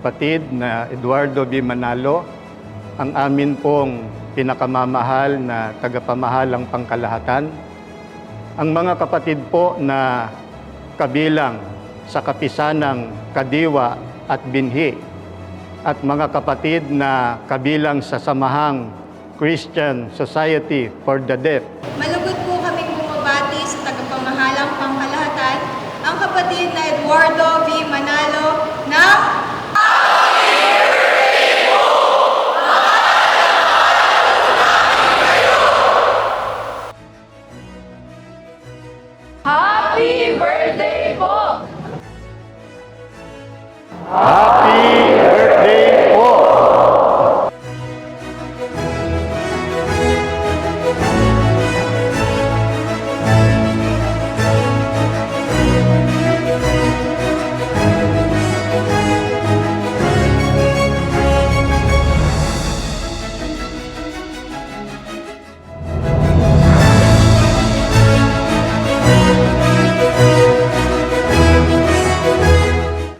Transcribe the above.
kapatid na Eduardo V. Manalo, ang amin pong pinakamamahal na tagapamahalang pangkalahatan, ang mga kapatid po na kabilang sa kapisanang Kadiwa at Binhi, at mga kapatid na kabilang sa samahang Christian Society for the Deaf. Malugod po kaming bumabati sa tagapamahalang pangkalahatan, ang kapatid na Eduardo V. Manalo ng Happy birthday po! Happy